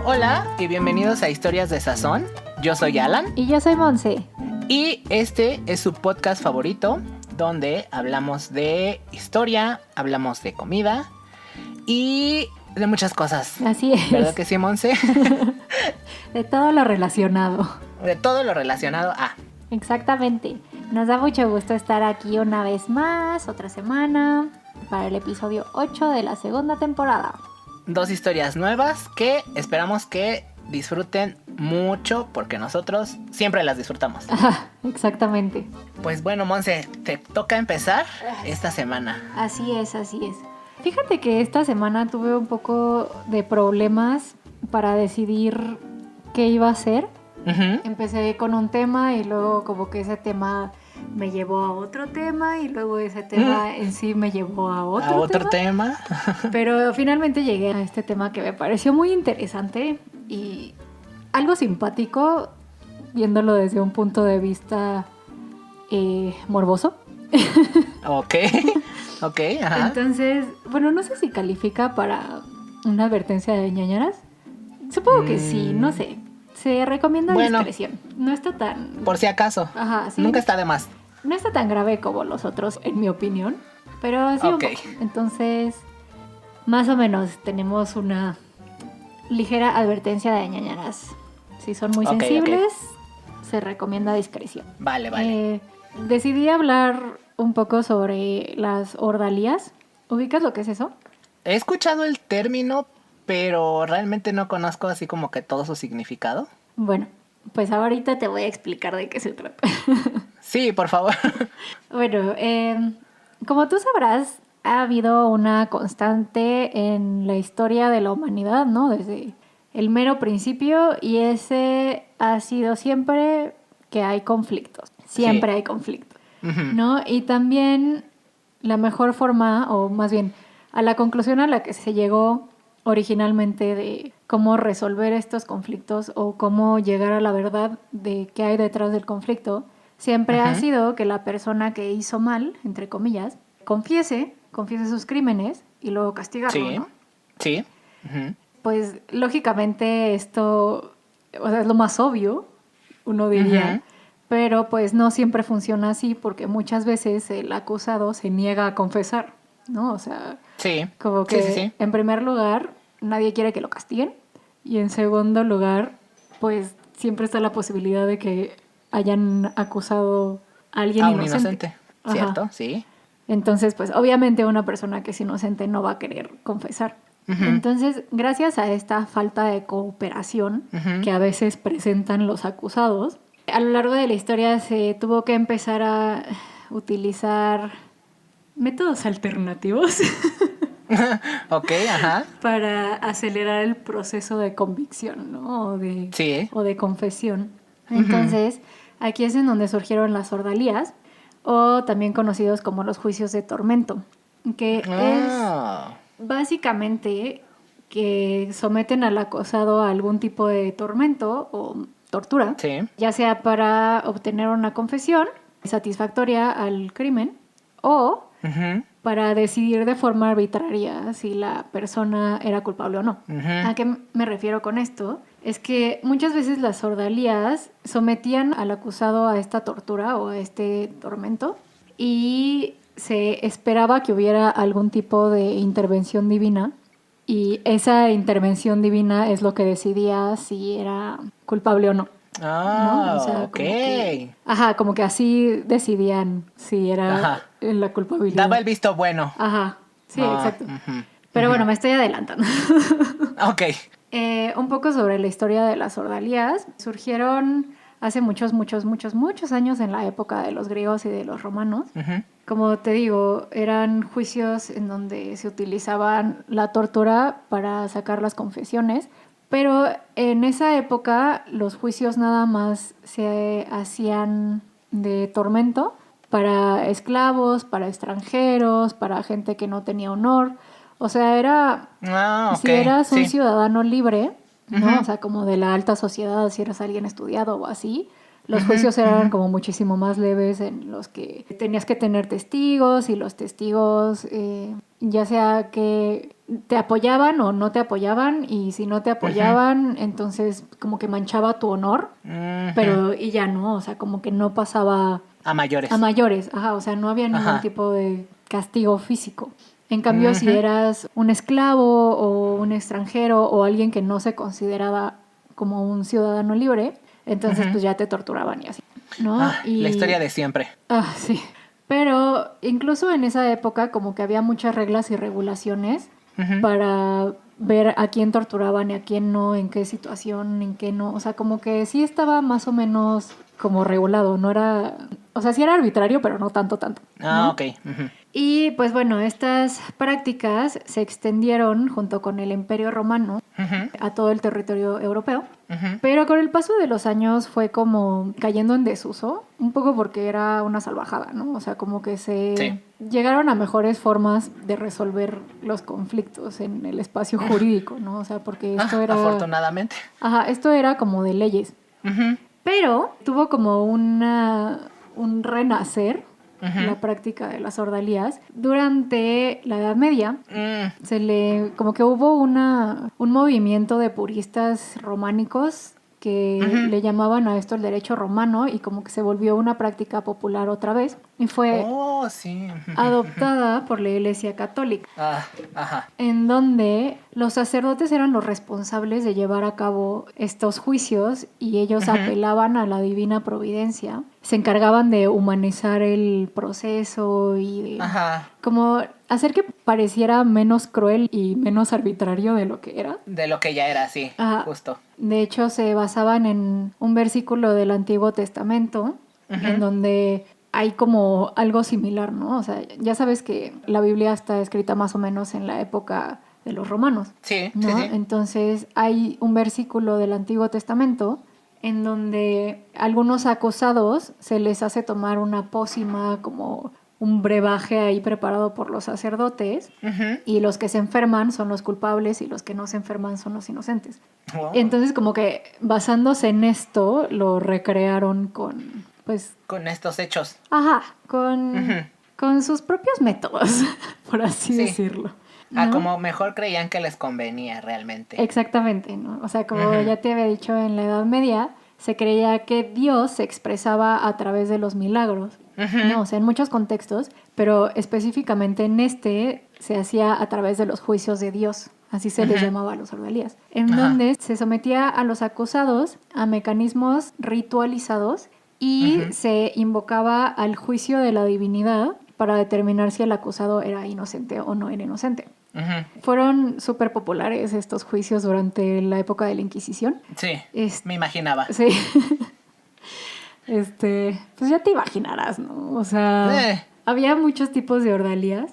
Hola y bienvenidos a Historias de Sazón. Yo soy Alan. Y yo soy Monse. Y este es su podcast favorito, donde hablamos de historia, hablamos de comida y de muchas cosas. Así es. ¿Verdad que sí, Monse? De todo lo relacionado. De todo lo relacionado a... Exactamente. Nos da mucho gusto estar aquí una vez más, otra semana, para el episodio 8 de la segunda temporada. 2 historias nuevas que esperamos que disfruten mucho, porque nosotros siempre las disfrutamos. Ajá, exactamente. Pues bueno, Monse, te toca empezar esta semana. Así es, así es. Fíjate que esta semana tuve un poco de problemas para decidir qué iba a hacer. Uh-huh. Empecé con un tema y luego como que ese tema me llevó a otro tema y luego ese tema en sí me llevó a otro tema. Pero finalmente llegué a este tema que me pareció muy interesante y algo simpático viéndolo desde un punto de vista morboso. Ok, ajá. Entonces, bueno, no sé si califica para una advertencia de ñañaras. Supongo que sí, no sé. Se recomienda discreción. No está tan... Por si acaso. Ajá, sí. Nunca está de más. No está tan grave como los otros, en mi opinión. Pero sí un poco. Entonces, más o menos tenemos una ligera advertencia de ñañaras. Si son muy sensibles, se recomienda discreción. Vale. Decidí hablar un poco sobre las ordalías. ¿Ubicas lo que es eso? He escuchado el término, pero realmente no conozco así como que todo su significado. Bueno, pues ahorita te voy a explicar de qué se trata. Sí, por favor. Bueno, como tú sabrás, ha habido una constante en la historia de la humanidad, ¿no? Desde el mero principio, y ese ha sido siempre que hay conflictos. Siempre hay conflictos, ¿no? Y también la mejor forma, o más bien a la conclusión a la que se llegó originalmente de cómo resolver estos conflictos o cómo llegar a la verdad de qué hay detrás del conflicto, siempre ha sido que la persona que hizo mal, entre comillas, confiese sus crímenes y luego castigarlo, ¿no? Sí. Pues lógicamente esto, o sea, es lo más obvio, uno diría, pero pues no siempre funciona así porque muchas veces el acusado se niega a confesar, ¿no? O sea, como que en primer lugar nadie quiere que lo castiguen y en segundo lugar pues siempre está la posibilidad de que hayan acusado a alguien inocente. ¿Cierto? Sí. Entonces pues obviamente una persona que es inocente no va a querer confesar. Entonces, gracias a esta falta de cooperación que a veces presentan los acusados, a lo largo de la historia se tuvo que empezar a utilizar métodos alternativos para acelerar el proceso de convicción, ¿no? O de confesión. Entonces, aquí es en donde surgieron las ordalías, o también conocidos como los juicios de tormento, que es básicamente que someten al acusado a algún tipo de tormento o tortura, ya sea para obtener una confesión satisfactoria al crimen o para decidir de forma arbitraria si la persona era culpable o no. ¿A qué me refiero con esto? Es que muchas veces las ordalías sometían al acusado a esta tortura o a este tormento y se esperaba que hubiera algún tipo de intervención divina y esa intervención divina es lo que decidía si era culpable o no. ¿no? O sea, como que así decidían si era la culpabilidad. Daba el visto bueno. Sí, exacto. Pero bueno, me estoy adelantando. Un poco sobre la historia de las ordalías. Surgieron hace muchos años en la época de los griegos y de los romanos. Como te digo, eran juicios en donde se utilizaban la tortura para sacar las confesiones, pero en esa época los juicios nada más se hacían de tormento para esclavos, para extranjeros, para gente que no tenía honor. O sea, si eras un ciudadano libre, ¿no? O sea, como de la alta sociedad, si eras alguien estudiado o así, los juicios eran como muchísimo más leves, en los que tenías que tener testigos y los testigos, ya sea que te apoyaban o no te apoyaban, y si no te apoyaban, entonces como que manchaba tu honor, pero y ya no, o sea, como que no pasaba a mayores. A mayores, ajá, o sea, no había ningún tipo de castigo físico. En cambio, si eras un esclavo o un extranjero o alguien que no se consideraba como un ciudadano libre, entonces pues ya te torturaban y así, ¿no? La historia de siempre. Sí. Pero incluso en esa época como que había muchas reglas y regulaciones para ver a quién torturaban y a quién no, en qué situación, en qué no. O sea, como que sí estaba más o menos como regulado, no era... O sea, sí era arbitrario, pero no tanto, ¿no? Ok. Y pues bueno, estas prácticas se extendieron junto con el Imperio Romano a todo el territorio europeo. Pero con el paso de los años fue como cayendo en desuso, un poco porque era una salvajada, ¿no? O sea, como que se llegaron a mejores formas de resolver los conflictos en el espacio jurídico, ¿no? O sea, porque esto era... Afortunadamente. Esto era como de leyes. Pero tuvo como un renacer la práctica de las ordalías durante la Edad Media. Como que hubo un movimiento de puristas románicos que le llamaban a esto el derecho romano, y como que se volvió una práctica popular otra vez y fue adoptada por la Iglesia Católica, en donde los sacerdotes eran los responsables de llevar a cabo estos juicios, y ellos apelaban a la divina providencia, se encargaban de humanizar el proceso y de como hacer que pareciera menos cruel y menos arbitrario de lo que era. De lo que ya era, sí, justo. De hecho, se basaban en un versículo del Antiguo Testamento, en donde hay como algo similar, ¿no? O sea, ya sabes que la Biblia está escrita más o menos en la época de los romanos. Sí, ¿no? sí. Entonces, hay un versículo del Antiguo Testamento en donde a algunos acusados se les hace tomar una pócima, como un brebaje ahí preparado por los sacerdotes, y los que se enferman son los culpables y los que no se enferman son los inocentes. Wow. Entonces, como que basándose en esto, lo recrearon con estos hechos. Con sus propios métodos, por así decirlo, ¿no? Como mejor creían que les convenía realmente. Exactamente, ¿no? O sea, como ya te había dicho, en la Edad Media se creía que Dios se expresaba a través de los milagros. No, o sea, en muchos contextos, pero específicamente en este se hacía a través de los juicios de Dios. Así se les llamaba a los ordalías. En donde se sometía a los acusados a mecanismos ritualizados y se invocaba al juicio de la divinidad para determinar si el acusado era inocente o no era inocente. Fueron súper populares estos juicios durante la época de la Inquisición. Sí, me imaginaba. Sí. Pues ya te imaginarás, ¿no? O sea, había muchos tipos de ordalías.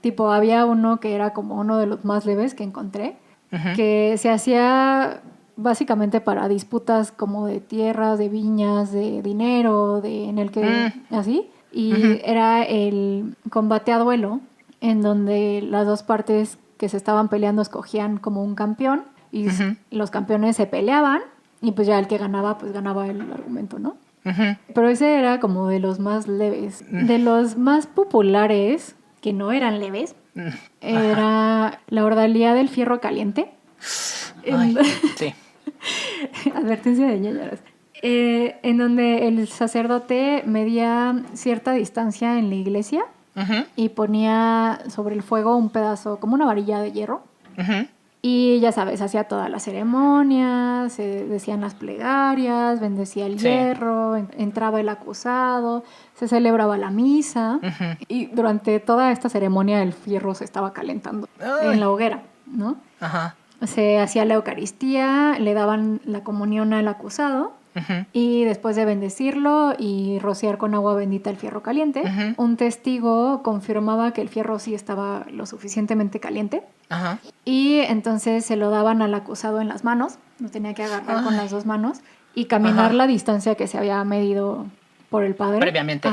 Tipo, había uno que era como uno de los más leves que encontré, que se hacía básicamente para disputas como de tierras, de viñas, de dinero, en el que así. Y era el combate a duelo, en donde las dos partes que se estaban peleando escogían como un campeón, y los campeones se peleaban, y pues ya el que ganaba, pues ganaba el argumento, ¿no? Pero ese era como de los más leves. De los más populares, que no eran leves, era la ordalía del fierro caliente. Sí. Advertencia de ñañaras. En donde el sacerdote medía cierta distancia en la iglesia y ponía sobre el fuego un pedazo, como una varilla de hierro. Y ya sabes, hacía toda la ceremonia, se decían las plegarias, bendecía el hierro, entraba el acusado, se celebraba la misa. Y durante toda esta ceremonia el fierro se estaba calentando en la hoguera, ¿no? Se hacía la Eucaristía, le daban la comunión al acusado. Y después de bendecirlo y rociar con agua bendita el fierro caliente, un testigo confirmaba que el fierro sí estaba lo suficientemente caliente. Y entonces se lo daban al acusado en las manos, lo tenía que agarrar con las dos manos y caminar la distancia que se había medido por el padre. Previamente.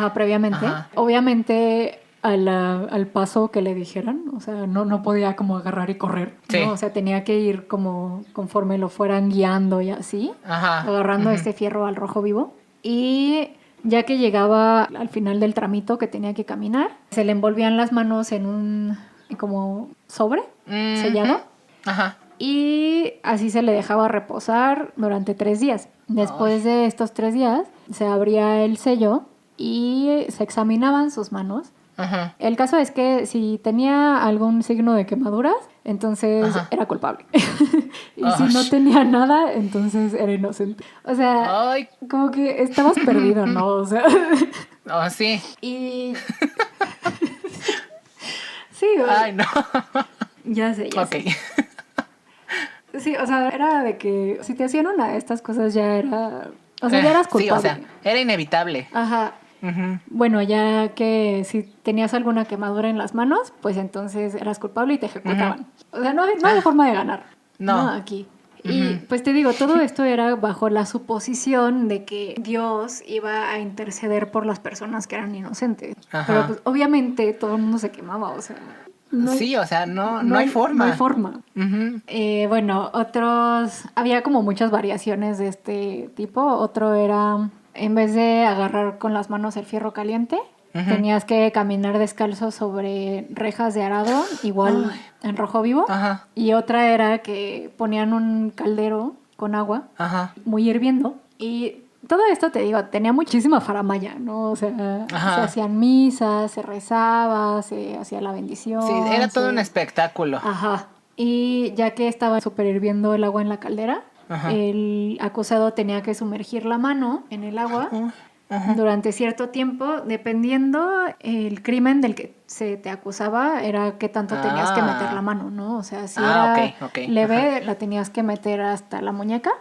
Obviamente al paso que le dijeran, o sea, no podía como agarrar y correr, ¿no? O sea, tenía que ir como conforme lo fueran guiando y así, agarrando este fierro al rojo vivo. Y ya que llegaba al final del tramito que tenía que caminar, se le envolvían las manos en un como sobre sellado. Ajá. Y así se le dejaba reposar durante 3 días. Después de estos 3 días, se abría el sello y se examinaban sus manos. Ajá. El caso es que si tenía algún signo de quemaduras, entonces era culpable. Y si no tenía nada, entonces era inocente. O sea, como que estabas perdido, ¿no? O sea... sí. Y... sí, Ay, no. Ya sé. Sí, o sea, era de que si te hacían una de estas cosas ya era... O sea, ya eras culpable. Sí, o sea, era inevitable. Ajá. Bueno, ya que si tenías alguna quemadura en las manos, pues entonces eras culpable y te ejecutaban. O sea, no había forma de ganar. No. Aquí. Y pues te digo, todo esto era bajo la suposición de que Dios iba a interceder por las personas que eran inocentes. Pero pues obviamente todo el mundo se quemaba, o sea... No hay forma. No hay forma. Bueno, había como muchas variaciones de este tipo. Otro era, en vez de agarrar con las manos el fierro caliente, tenías que caminar descalzo sobre rejas de arado, igual en rojo vivo. Y otra era que ponían un caldero con agua, muy hirviendo, y... Todo esto, te digo, tenía muchísima faramalla, ¿no? O sea, se hacían misas, se rezaba, se hacía la bendición. Sí, era todo un espectáculo. Ajá. Y ya que estaba súper hirviendo el agua en la caldera, el acusado tenía que sumergir la mano en el agua durante cierto tiempo, dependiendo el crimen del que se te acusaba, era qué tanto tenías que meter la mano, ¿no? O sea, si era leve, la tenías que meter hasta la muñeca.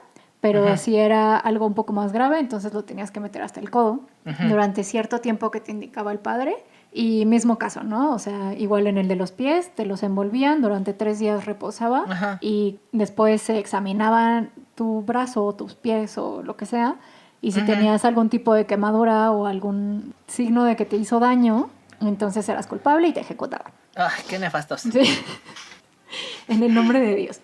Pero si era algo un poco más grave, entonces lo tenías que meter hasta el codo durante cierto tiempo que te indicaba el padre. Y mismo caso, ¿no? O sea, igual en el de los pies, te los envolvían, durante 3 días reposaba y después se examinaban tu brazo o tus pies o lo que sea. Y si tenías algún tipo de quemadura o algún signo de que te hizo daño, entonces eras culpable y te ejecutaban. ¡Ay, qué nefastos! Sí. En el nombre de Dios.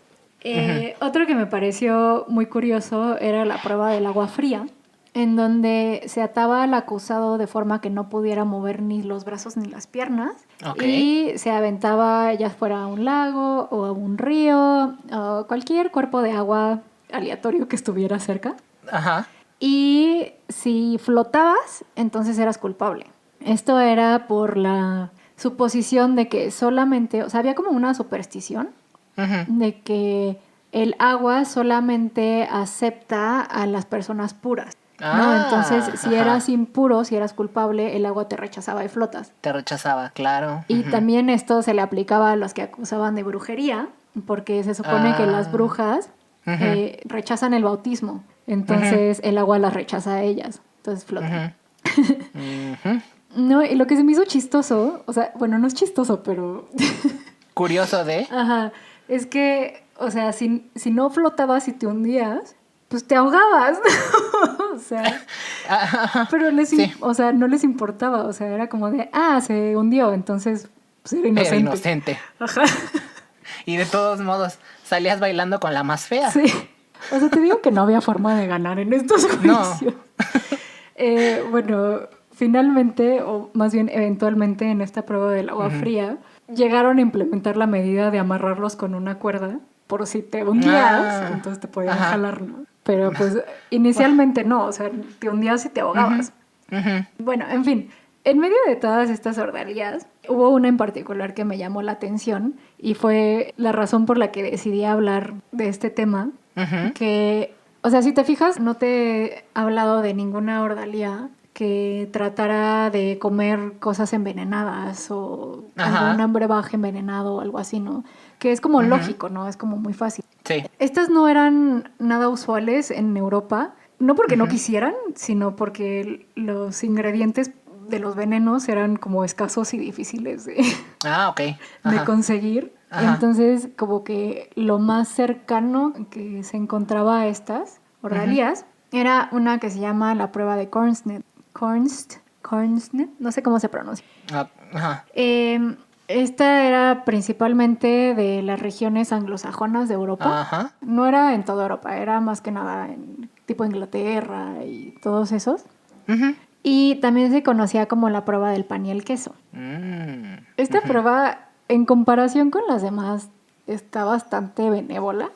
Otro que me pareció muy curioso era la prueba del agua fría, en donde se ataba al acusado de forma que no pudiera mover ni los brazos ni las piernas y se aventaba ya fuera a un lago o a un río o cualquier cuerpo de agua aleatorio que estuviera cerca. Y si flotabas, entonces eras culpable. Esto era por la suposición de que solamente, o sea, había como una superstición de que el agua solamente acepta a las personas puras, ¿no? Entonces, si eras impuro, si eras culpable, el agua te rechazaba y flotas. Te rechazaba, claro. Y también esto se le aplicaba a los que acusaban de brujería, porque se supone que las brujas rechazan el bautismo. Entonces, el agua las rechaza a ellas. Entonces, flotan. No, y lo que se me hizo chistoso, o sea, bueno, no es chistoso, pero... Curioso de... Es que, o sea, si no flotabas y te hundías, pues te ahogabas. O sea, pero o sea, no les importaba. O sea, era como de, se hundió, entonces pues era inocente. Era inocente. Y de todos modos, salías bailando con la más fea. Sí. O sea, te digo que no había forma de ganar en estos juicios. No. Bueno, finalmente, o más bien eventualmente en esta prueba del agua fría, llegaron a implementar la medida de amarrarlos con una cuerda por si te hundías, entonces te podían jalar, ¿no? Pero pues inicialmente no, o sea, te hundías y te ahogabas. Bueno, en fin, en medio de todas estas ordalías, hubo una en particular que me llamó la atención y fue la razón por la que decidí hablar de este tema, que, o sea, si te fijas, no te he hablado de ninguna ordalía que tratara de comer cosas envenenadas o algún brebaje envenenado o algo así, ¿no? Que es como lógico, ¿no? Es como muy fácil. Sí. Estas no eran nada usuales en Europa, no porque no quisieran, sino porque los ingredientes de los venenos eran como escasos y difíciles de conseguir. Entonces, como que lo más cercano que se encontraba a estas ordalías era una que se llama la prueba de Cornsnet, no sé cómo se pronuncia. Esta era principalmente de las regiones anglosajonas de Europa. No era en toda Europa, era más que nada en tipo Inglaterra y todos esos. Y también se conocía como la prueba del pan y el queso. Esta prueba en comparación con las demás, está bastante benévola.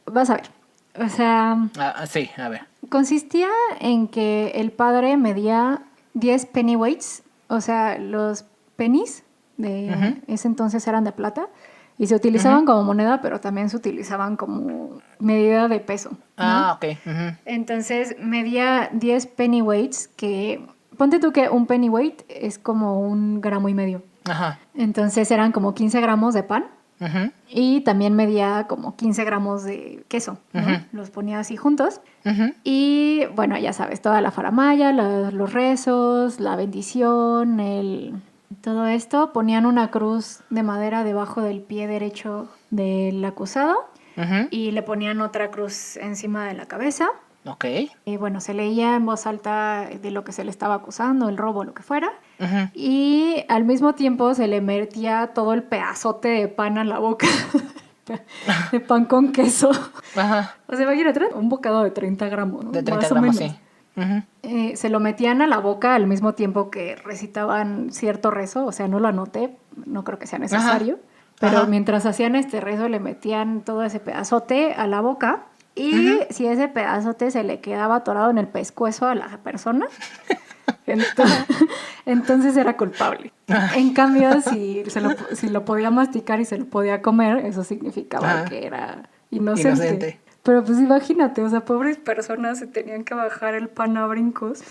Vas a ver. O sea... sí, a ver. Consistía en que el padre medía 10 pennyweights, o sea, los pennies de ese entonces eran de plata, y se utilizaban como moneda, pero también se utilizaban como medida de peso, ¿no? Ok. Entonces medía 10 pennyweights, que ponte tú que un pennyweight es como 1,5 gramos. Ajá. Entonces eran como 15 gramos de pan. Y también medía como 15 gramos de queso, ¿no? Los ponía así juntos. Y bueno, ya sabes, toda la faramalla, los rezos, la bendición, todo esto. Ponían una cruz de madera debajo del pie derecho del acusado y le ponían otra cruz encima de la cabeza. Ok. Y bueno, se leía en voz alta de lo que se le estaba acusando, el robo, lo que fuera. Y al mismo tiempo se le metía todo el pedazote de pan a la boca. De pan con queso. Ajá. O sea, imagínate, un bocado de 30 gramos, ¿no? De 30 gramos, sí. Se lo metían a la boca al mismo tiempo que recitaban cierto rezo. O sea, no lo anoté, no creo que sea necesario. Pero mientras hacían este rezo le metían todo ese pedazote a la boca. Y si ese pedazote se le quedaba atorado en el pescuezo a la persona, entonces era culpable. En cambio, si lo podía masticar y se lo podía comer, eso significaba que era inocente. Pero pues imagínate, o sea, pobres personas se tenían que bajar el pan a brincos.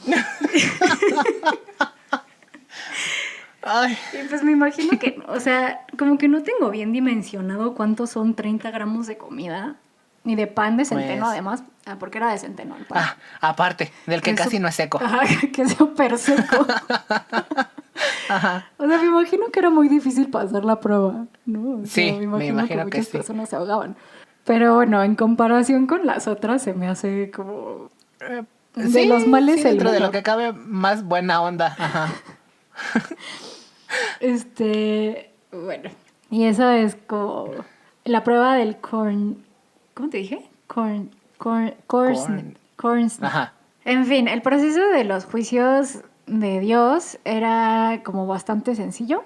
Ay. Y pues me imagino que, o sea, como que no tengo bien dimensionado cuántos son 30 gramos de comida. Ni de pan de centeno, además, porque era de centeno el pan. Aparte, del que casi no es seco. Que es súper seco. O sea, me imagino que era muy difícil pasar la prueba, ¿no? O sea, sí, me imagino que muchas personas se ahogaban. Pero bueno, en comparación con las otras, se me hace como... de los males el dentro menor. de lo que cabe, más buena onda. Bueno, y eso es como la prueba del corn... ¿Cómo te dije? Corn. Ajá. En fin, el proceso de los juicios de Dios era como bastante sencillo.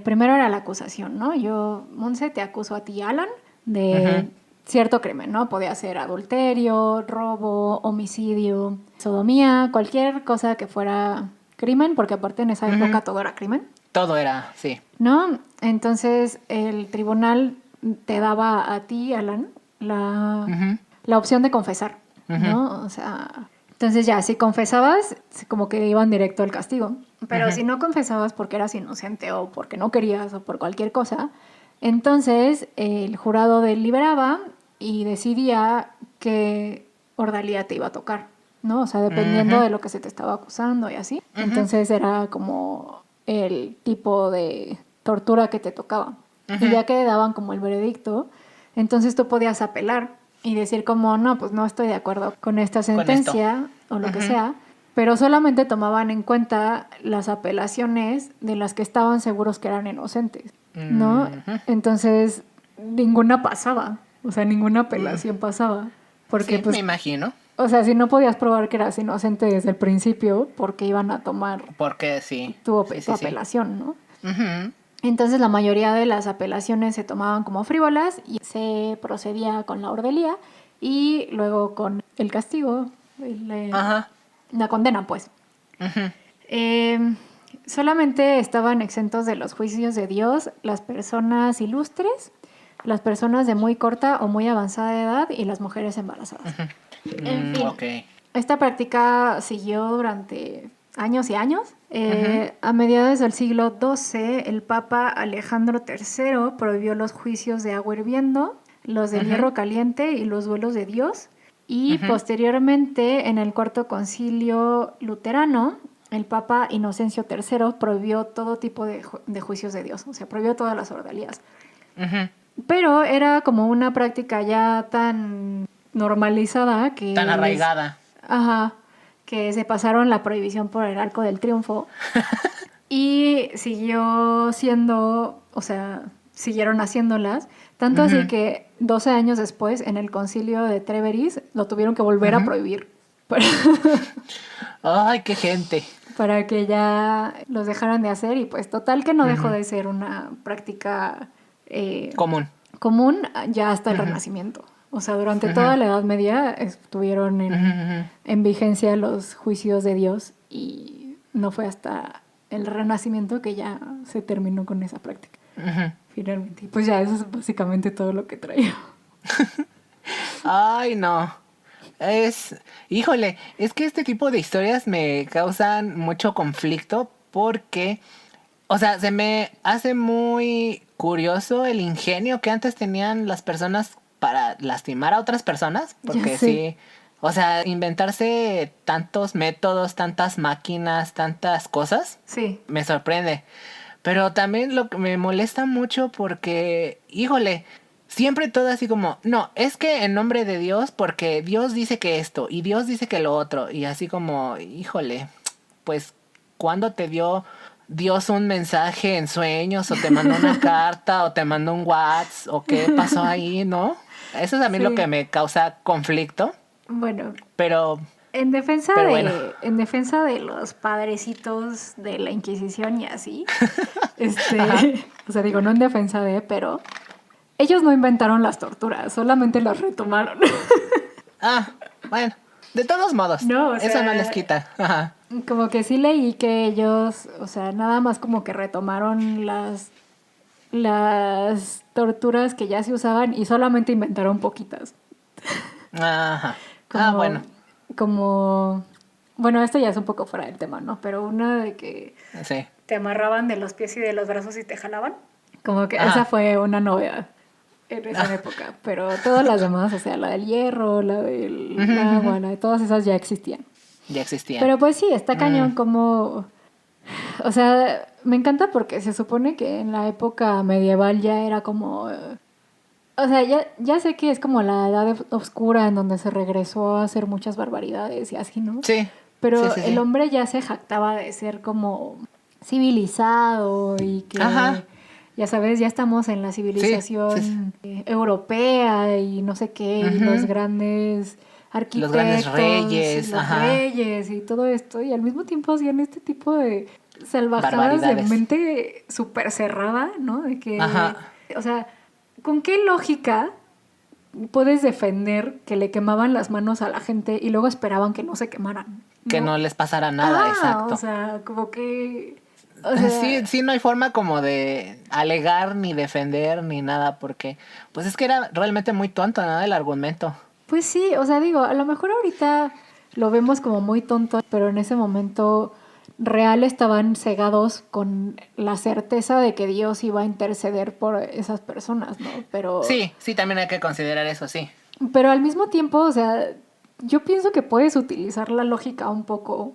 Primero era la acusación, ¿no? Monse, te acuso a ti, Alan, de cierto crimen, ¿no? Podía ser adulterio, robo, homicidio, sodomía, cualquier cosa que fuera crimen, porque aparte en esa época todo era crimen. Todo era, sí. ¿No? Entonces el tribunal te daba a ti, Alan, la opción de confesar, ¿no? O sea, entonces ya, si confesabas, como que iban directo al castigo. Pero si no confesabas porque eras inocente o porque no querías o por cualquier cosa, entonces el jurado deliberaba y decidía qué ordalía te iba a tocar, ¿no? O sea, dependiendo de lo que se te estaba acusando y así. Entonces era como el tipo de tortura que te tocaba. Y ya que daban como el veredicto, entonces tú podías apelar y decir como, no, pues no estoy de acuerdo con esta sentencia o lo que sea, pero solamente tomaban en cuenta las apelaciones de las que estaban seguros que eran inocentes, ¿no? Entonces, ninguna pasaba, o sea, ninguna apelación pasaba. Porque, sí, pues, me imagino. O sea, si no podías probar que eras inocente desde el principio, porque iban a tomar tu apelación, ¿no? Entonces la mayoría de las apelaciones se tomaban como frívolas y se procedía con la ordelía y luego con el castigo, la condena, pues. Solamente estaban exentos de los juicios de Dios las personas ilustres, las personas de muy corta o muy avanzada edad y las mujeres embarazadas. En fin, esta práctica siguió durante años y años. A mediados del siglo XII, el Papa Alejandro III prohibió los juicios de agua hirviendo, los del hierro caliente y los duelos de Dios. Y posteriormente, en el Cuarto Concilio Luterano, el Papa Inocencio III prohibió todo tipo de juicios de Dios, o sea, prohibió todas las ordalías. Pero era como una práctica ya tan normalizada que... Tan arraigada. Que se pasaron la prohibición por el Arco del Triunfo y siguió siendo, o sea, siguieron haciéndolas, tanto así que 12 años después, en el concilio de Treveris, lo tuvieron que volver a prohibir. Ay, qué gente. para que ya los dejaran de hacer y pues total que no dejó de ser una práctica común ya hasta el Renacimiento. O sea, durante toda la Edad Media estuvieron en vigencia los juicios de Dios y no fue hasta el Renacimiento que ya se terminó con esa práctica. Finalmente. Pues ya, eso es básicamente todo lo que traigo. Ay, no. Híjole, es que este tipo de historias me causan mucho conflicto porque, o sea, se me hace muy curioso el ingenio que antes tenían las personas para lastimar a otras personas, porque sí, o sea, inventarse tantos métodos, tantas máquinas, tantas cosas, me sorprende. Pero también lo que me molesta mucho porque, híjole, siempre todo así como, no, es que en nombre de Dios, porque Dios dice que esto y Dios dice que lo otro, y así como, híjole, pues, ¿cuándo te dio Dios un mensaje en sueños o te mandó una carta o te mandó un WhatsApp o qué pasó ahí, ¿no? Eso es a mí lo que me causa conflicto. Bueno. Pero... En defensa de los padrecitos de la Inquisición y así, o sea, digo, no en defensa de, pero ellos no inventaron las torturas, solamente las retomaron. Bueno, de todos modos, no, eso no les quita. Ajá. Como que sí leí que ellos, o sea, nada más como que retomaron las torturas que ya se usaban y solamente inventaron poquitas. Ajá. Bueno. Bueno, esto ya es un poco fuera del tema, ¿no? Pero una de que te amarraban de los pies y de los brazos y te jalaban. Como que esa fue una novedad en esa época. Pero todas las demás, o sea, la del hierro, la del agua, la de todas esas ya existían. Ya existían. Pero pues sí, está cañón como... O sea, me encanta porque se supone que en la época medieval ya era como... O sea, ya sé que es como la edad oscura en donde se regresó a hacer muchas barbaridades y así, ¿no? Sí. Pero el hombre ya se jactaba de ser como civilizado y que, ya sabes, ya estamos en la civilización europea y no sé qué, y los grandes arquitectos, los grandes reyes, y los reyes y todo esto, y al mismo tiempo hacían este tipo de salvajadas de mente súper cerrada, ¿no? De que, o sea... ¿Con qué lógica puedes defender que le quemaban las manos a la gente y luego esperaban que no se quemaran? ¿No? Que no les pasara nada, exacto. O sea, como que... Sí, no hay forma como de alegar ni defender ni nada porque... Pues es que era realmente muy tonto, ¿no? El argumento. Pues sí, o sea, digo, a lo mejor ahorita lo vemos como muy tonto, pero en ese momento... real estaban cegados con la certeza de que Dios iba a interceder por esas personas, ¿no? Pero... Sí, también hay que considerar eso, sí. Pero al mismo tiempo, o sea, yo pienso que puedes utilizar la lógica un poco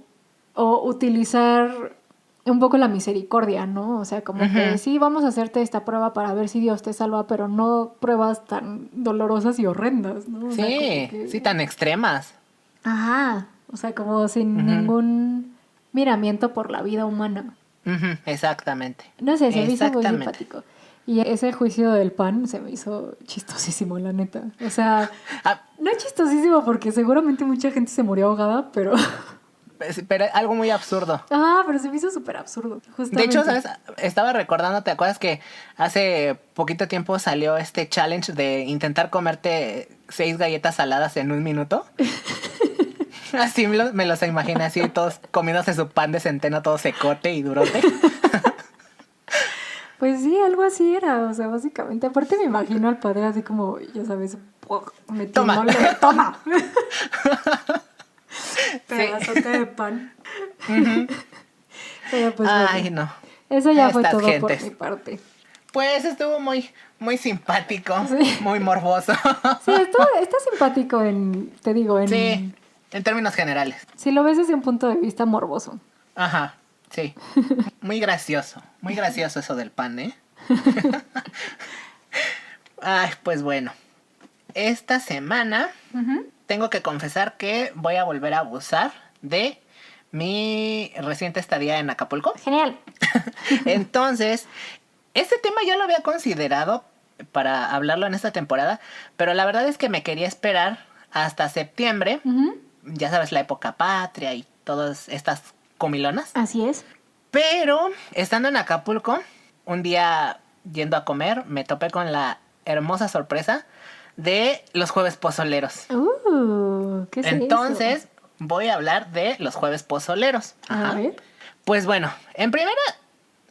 o utilizar un poco la misericordia, ¿no? O sea, como que sí, vamos a hacerte esta prueba para ver si Dios te salva, pero no pruebas tan dolorosas y horrendas, ¿no? O sea, sí, tan extremas. Ajá, o sea, como sin ningún... miramiento por la vida humana. Exactamente. No sé, se me hizo muy simpático. Y ese juicio del pan se me hizo chistosísimo, la neta. O sea, no es chistosísimo porque seguramente mucha gente se murió ahogada, pero... Pero algo muy absurdo. Pero se me hizo súper absurdo, justamente. De hecho, ¿sabes? Estaba recordando, ¿te acuerdas que hace poquito tiempo salió este challenge de intentar comerte 6 galletas saladas en 1 minuto? Así me los imaginé así, todos comiéndose su pan de centeno todo secote y durote. Pues sí, algo así era, o sea, básicamente. Aparte me imagino al padre así como, ya sabes, metiéndole, ¡toma! Pedazote de pan. Pero pues ay, no. Eso ya fue todo por mi parte. Pues estuvo muy, muy simpático, muy morboso. Sí, está simpático te digo, Sí. En términos generales. Si lo ves desde un punto de vista morboso. Ajá, sí. Muy gracioso eso del pan, ¿eh? Ay, pues bueno. Esta semana tengo que confesar que voy a volver a abusar de mi reciente estadía en Acapulco. Genial. Entonces, este tema ya lo había considerado para hablarlo en esta temporada, pero la verdad es que me quería esperar hasta septiembre. Ya sabes, la época patria y todas estas comilonas. Así es. Pero estando en Acapulco, un día yendo a comer, me topé con la hermosa sorpresa de los jueves pozoleros. ¿Qué es Entonces, eso? voy a hablar de los jueves pozoleros. Ajá. A ver. Pues bueno, en primera,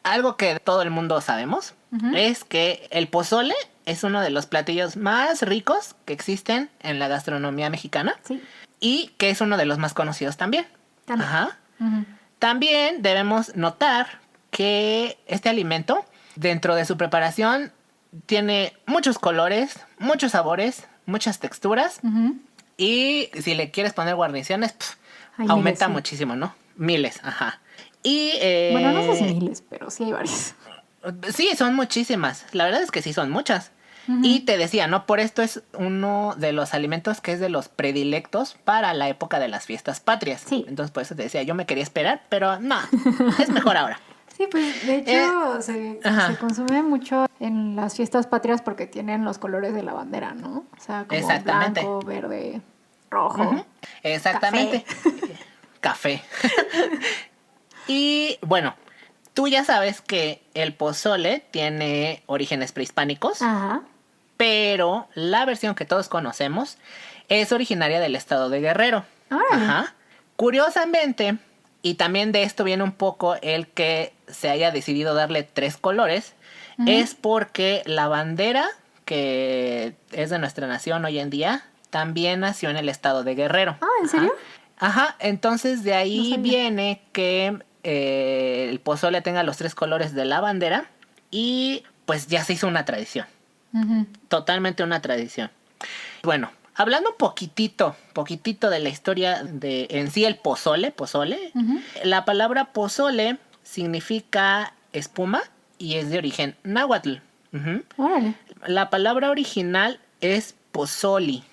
algo que todo el mundo sabemos es que el pozole es uno de los platillos más ricos que existen en la gastronomía mexicana. Sí. Y que es uno de los más conocidos también. También. Ajá. También debemos notar que este alimento, dentro de su preparación, tiene muchos colores, muchos sabores, muchas texturas. Y si le quieres poner guarniciones, aumenta muchísimo, ¿no? Miles, ajá. Y, bueno, no sé si miles, pero sí hay varias. Sí, son muchísimas. La verdad es que sí son muchas. Y te decía, ¿no? Por esto es uno de los alimentos que es de los predilectos para la época de las fiestas patrias. Sí. Entonces, por eso te decía, yo me quería esperar, pero no, es mejor ahora. Sí, pues de hecho se consume mucho en las fiestas patrias porque tienen los colores de la bandera, ¿no? O sea, como blanco, verde, rojo. Exactamente. Café. Y bueno, tú ya sabes que el pozole tiene orígenes prehispánicos. Ajá. Pero la versión que todos conocemos es originaria del estado de Guerrero. Ajá. Curiosamente, y también de esto viene un poco el que se haya decidido darle 3 colores, es porque la bandera que es de nuestra nación hoy en día también nació en el estado de Guerrero. Ah, ¿en serio? Ajá, entonces de ahí viene que el pozole tenga los 3 colores de la bandera y pues ya se hizo una tradición. Totalmente una tradición. Bueno, hablando un poquitito de la historia de en sí el pozole. La palabra pozole significa espuma y es de origen náhuatl. Órale. La palabra original es pozoli.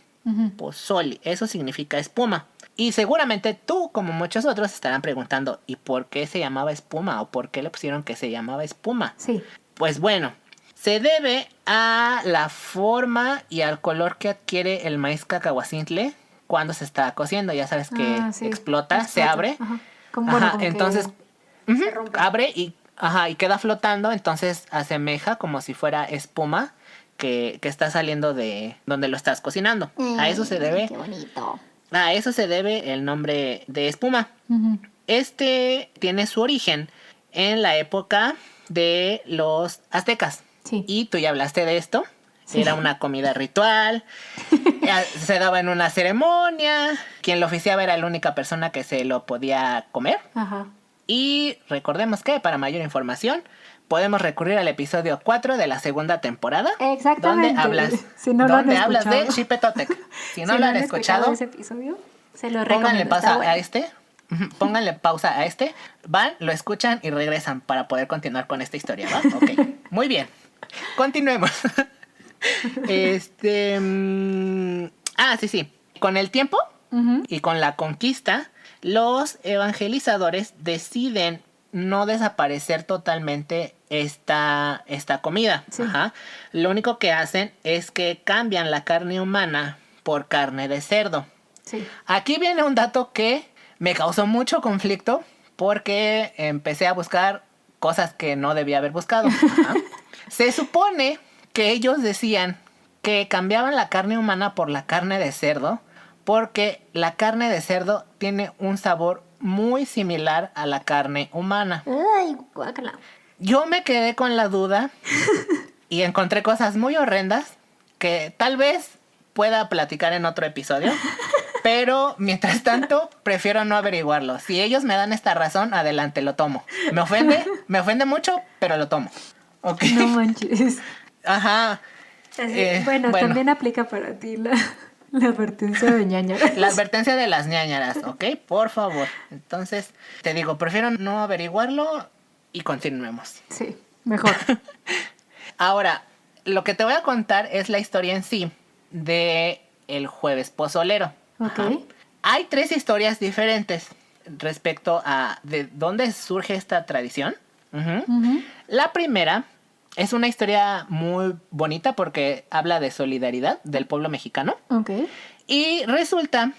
Pozoli, eso significa espuma. Y seguramente tú, como muchos otros, estarán preguntando, ¿y por qué se llamaba espuma? ¿O por qué le pusieron que se llamaba espuma? Sí. Pues bueno, se debe a la forma y al color que adquiere el maíz cacahuacintle cuando se está cociendo. Ya sabes que explota, se abre. Entonces se rompe. Abre y queda flotando. Entonces asemeja como si fuera espuma que está saliendo de donde lo estás cocinando. A eso se debe. Qué bonito. A eso se debe el nombre de espuma. Este tiene su origen en la época de los aztecas. Sí. Y tú ya hablaste de esto. Sí. Era una comida ritual. Se daba en una ceremonia. Quien lo oficiaba era la única persona que se lo podía comer. Ajá. Y recordemos que para mayor información podemos recurrir al episodio 4 de la segunda temporada. Exactamente. Donde hablas de Xipetotec. Si no lo han escuchado, ese episodio, se lo recomiendo. Pónganle pausa a este. Pónganle pausa a este. Van, lo escuchan y regresan para poder continuar con esta historia, ¿va? Ok. Muy bien. Continuemos. Sí. Con el tiempo y con la conquista, los evangelizadores deciden no desaparecer totalmente esta comida. Sí. Lo único que hacen es que cambian la carne humana por carne de cerdo. Sí. Aquí viene un dato que me causó mucho conflicto porque empecé a buscar cosas que no debía haber buscado. Se supone que ellos decían que cambiaban la carne humana por la carne de cerdo porque la carne de cerdo tiene un sabor muy similar a la carne humana. Ay, guácala. Yo me quedé con la duda y encontré cosas muy horrendas que tal vez pueda platicar en otro episodio, pero mientras tanto prefiero no averiguarlo. Si ellos me dan esta razón, adelante, lo tomo. Me ofende mucho, pero lo tomo. Okay. No manches. Ajá. Bueno, también aplica para ti la advertencia de ñañaras. La advertencia de las ñañaras, ¿ok? Por favor. Entonces, te digo, prefiero no averiguarlo y continuemos. Sí, mejor. Ahora, lo que te voy a contar es la historia en sí de el jueves pozolero. Ok. Hay 3 historias diferentes respecto a de dónde surge esta tradición. La primera es una historia muy bonita porque habla de solidaridad del pueblo mexicano. Ok. Y resulta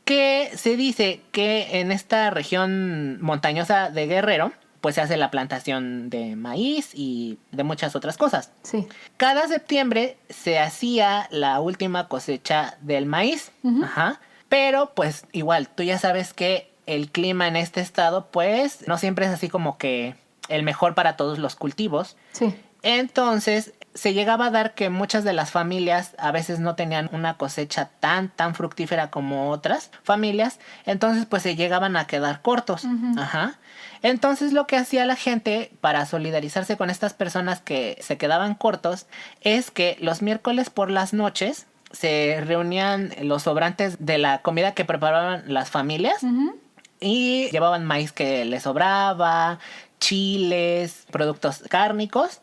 que se dice que en esta región montañosa de Guerrero pues se hace la plantación de maíz y de muchas otras cosas. Sí. Cada septiembre se hacía la última cosecha del maíz. Ajá. Pero pues igual, tú ya sabes que el clima en este estado pues no siempre es así como que el mejor para todos los cultivos. Sí. Entonces se llegaba a dar que muchas de las familias a veces no tenían una cosecha tan fructífera como otras familias. Entonces pues se llegaban a quedar cortos. Ajá. Entonces lo que hacía la gente para solidarizarse con estas personas que se quedaban cortos es que los miércoles por las noches se reunían los sobrantes de la comida que preparaban las familias y llevaban maíz que les sobraba, chiles, productos cárnicos.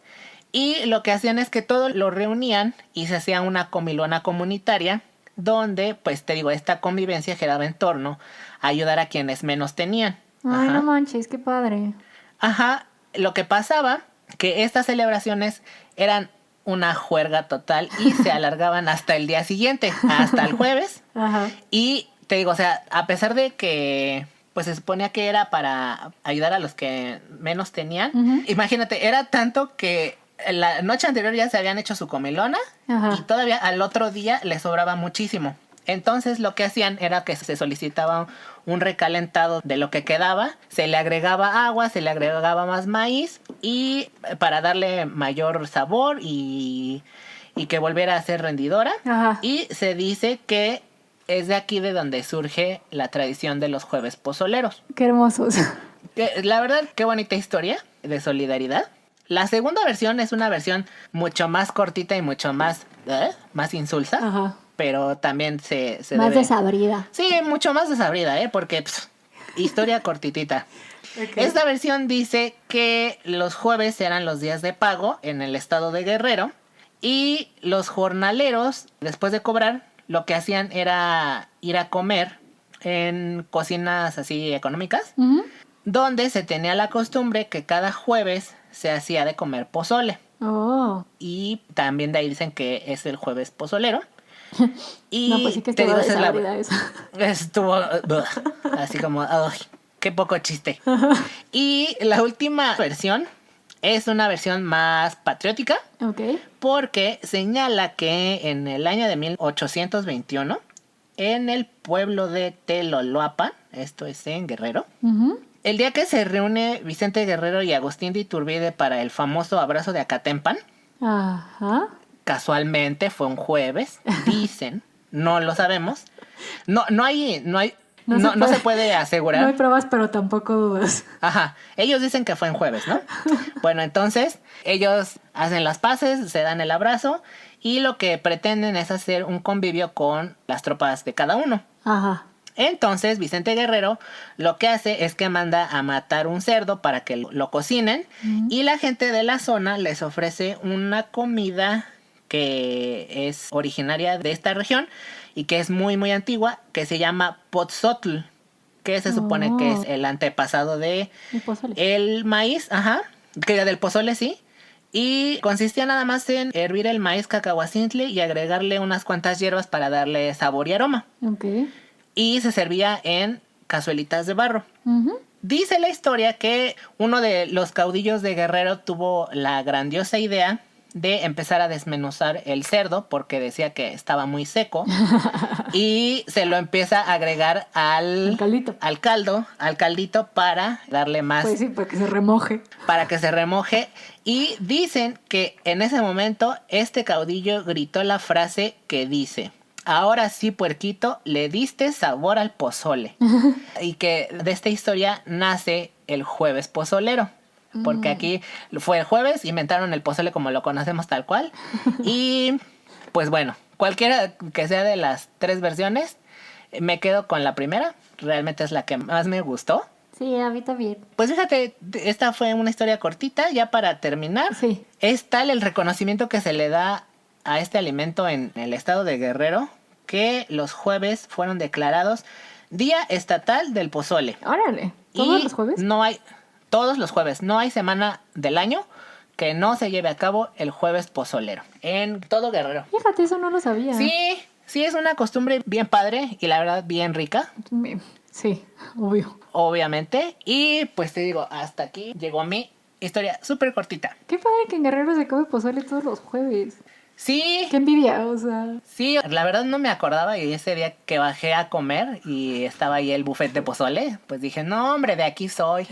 Y lo que hacían es que todo lo reunían y se hacía una comilona comunitaria donde, pues te digo, esta convivencia giraba en torno a ayudar a quienes menos tenían. Ay, no manches, qué padre. Ajá, lo que pasaba que estas celebraciones eran una juerga total y se alargaban hasta el día siguiente, hasta el jueves. Ajá. Y te digo, o sea, a pesar de que pues se suponía que era para ayudar a los que menos tenían, imagínate, era tanto que la noche anterior ya se habían hecho su comilona y todavía al otro día les sobraba muchísimo. Entonces lo que hacían era que se solicitaba un recalentado de lo que quedaba, se le agregaba agua, se le agregaba más maíz y para darle mayor sabor y que volviera a ser rendidora. Y se dice que es de aquí de donde surge la tradición de los jueves pozoleros. Qué hermosos. La verdad, qué bonita historia de solidaridad. La segunda versión es una versión mucho más cortita y mucho más insulsa. Ajá. Pero también se más debe... desabrida. Sí, mucho más desabrida, porque historia cortitita. Okay. Esta versión dice que los jueves eran los días de pago en el estado de Guerrero y los jornaleros, después de cobrar, lo que hacían era ir a comer en cocinas así económicas, donde se tenía la costumbre que cada jueves se hacía de comer pozole. Oh. Y también de ahí dicen que es el jueves pozolero. Y no, pues sí que estuvo desabrida eso. Estuvo así como, ¡ay, qué poco chiste! Y la última versión es una versión más patriótica. Okay. Porque señala que en el año de 1821, en el pueblo de Teloloapan, esto es en Guerrero, el día que se reúne Vicente Guerrero y Agustín de Iturbide para el famoso abrazo de Acatempan, casualmente fue un jueves, dicen, no lo sabemos, no se puede asegurar. No hay pruebas, pero tampoco dudas. Ajá, ellos dicen que fue en jueves, ¿no? Bueno, entonces ellos hacen las paces, se dan el abrazo y lo que pretenden es hacer un convivio con las tropas de cada uno. Ajá. Entonces Vicente Guerrero lo que hace es que manda a matar un cerdo para que lo cocinen y la gente de la zona les ofrece una comida que es originaria de esta región y que es muy muy antigua, que se llama potzotl, que se supone que es el antepasado de el maíz, que del pozole, sí, y consistía nada más en hervir el maíz cacahuacintle y agregarle unas cuantas hierbas para darle sabor y aroma. Okay. Y se servía en cazuelitas de barro. Dice la historia que uno de los caudillos de Guerrero tuvo la grandiosa idea de empezar a desmenuzar el cerdo porque decía que estaba muy seco y se lo empieza a agregar al caldito para darle más. Pues sí, para que se remoje. Para que se remoje. Y dicen que en ese momento este caudillo gritó la frase que dice: ahora sí, puerquito, le diste sabor al pozole. Y que de esta historia nace el jueves pozolero. Porque aquí fue el jueves, inventaron el pozole como lo conocemos tal cual. Y pues bueno, cualquiera que sea de las tres versiones, me quedo con la primera. Realmente es la que más me gustó. Sí, a mí también. Pues fíjate, esta fue una historia cortita. Ya para terminar, sí, es tal el reconocimiento que se le da a este alimento en el estado de Guerrero que los jueves fueron declarados Día Estatal del Pozole. Órale, ¿todos los jueves? Todos los jueves. No hay semana del año que no se lleve a cabo el jueves pozolero en todo Guerrero. Fíjate, eso no lo sabía. Sí, Sí, es una costumbre bien padre y la verdad bien rica. Sí, obvio. Obviamente. Y pues te digo, hasta aquí llegó mi historia súper cortita. Qué padre que en Guerrero se come pozole todos los jueves. Sí. Qué envidia, o sea. Sí, la verdad no me acordaba y ese día que bajé a comer y estaba ahí el buffet de pozole, pues dije, no hombre, de aquí soy.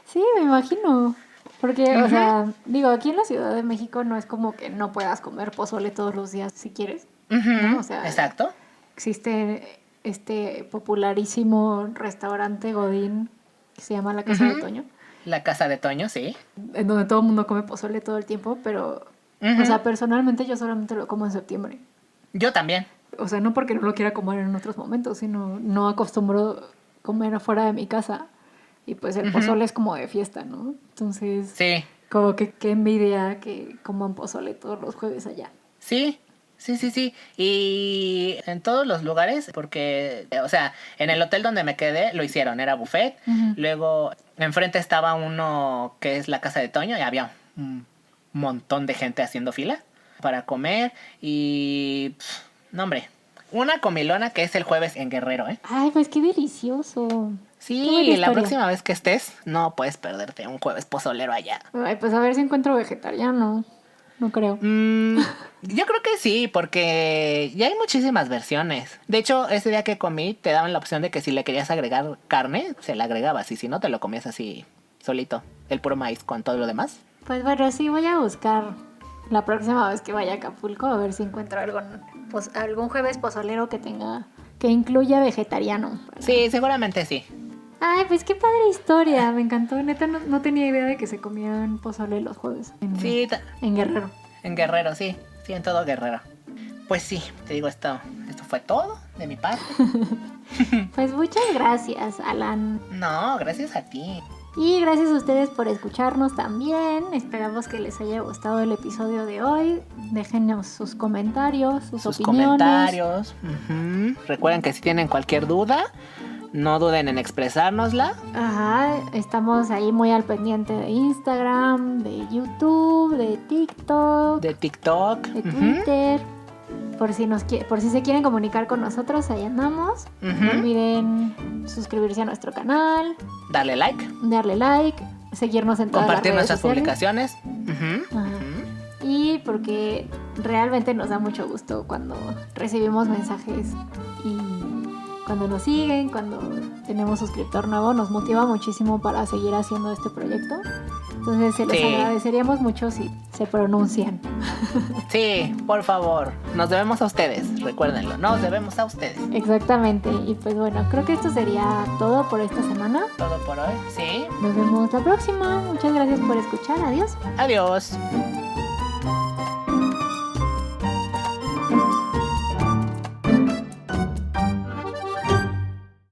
Sí, me imagino. Porque, o sea, digo, aquí en la Ciudad de México no es como que no puedas comer pozole todos los días si quieres, ¿no? O sea, exacto. Existe este popularísimo restaurante Godín que se llama La Casa de Toño. La Casa de Toño, sí. En donde todo el mundo come pozole todo el tiempo, pero, o sea, personalmente yo solamente lo como en septiembre. Yo también. O sea, no porque no lo quiera comer en otros momentos, sino no acostumbro comer afuera de mi casa. Y pues el pozole es como de fiesta, ¿no? Entonces, sí. Como que qué envidia que coman pozole todos los jueves allá. Sí. Y en todos los lugares, porque, o sea, en el hotel donde me quedé lo hicieron, era buffet. Luego, enfrente estaba uno que es la Casa de Toño y había un montón de gente haciendo fila para comer. Y, no hombre, una comilona que es el jueves en Guerrero, ¿eh? Ay, pues qué delicioso. Sí, la próxima vez que estés, no puedes perderte un jueves pozolero allá. Ay, pues a ver si encuentro vegetariano. No creo. Yo creo que sí, porque ya hay muchísimas versiones. De hecho, ese día que comí, te daban la opción de que si le querías agregar carne, se la agregabas. Y si no, te lo comías así, solito. El puro maíz con todo lo demás. Pues bueno, sí, voy a buscar la próxima vez que vaya a Acapulco a ver si encuentro algún jueves pozolero que incluya vegetariano. Sí, seguramente sí. Ay, pues qué padre historia, me encantó. Neta, no tenía idea de que se comían pozole los jueves. En Guerrero. En Guerrero, sí, en todo Guerrero. Pues sí, te digo, esto fue todo de mi parte. Pues muchas gracias, Alan. No, gracias a ti. Y gracias a ustedes por escucharnos también. Esperamos que les haya gustado el episodio de hoy. Déjenos sus comentarios, sus opiniones. Recuerden que si tienen cualquier duda, no duden en expresárnosla. Ajá, estamos ahí muy al pendiente de Instagram, de YouTube, de TikTok. De Twitter. Por si se quieren comunicar con nosotros, ahí andamos. No olviden suscribirse a nuestro canal. Darle like. Seguirnos en todas las redes compartir nuestras sociales. publicaciones. Y porque realmente nos da mucho gusto cuando recibimos mensajes y cuando nos siguen, cuando tenemos suscriptor nuevo, nos motiva muchísimo para seguir haciendo este proyecto. Entonces se les agradeceríamos mucho si se pronuncian. Sí, por favor. Nos debemos a ustedes, recuérdenlo. Nos debemos a ustedes. Exactamente. Y pues bueno, creo que esto sería todo por esta semana. Todo por hoy, sí. Nos vemos la próxima. Muchas gracias por escuchar. Adiós. Adiós.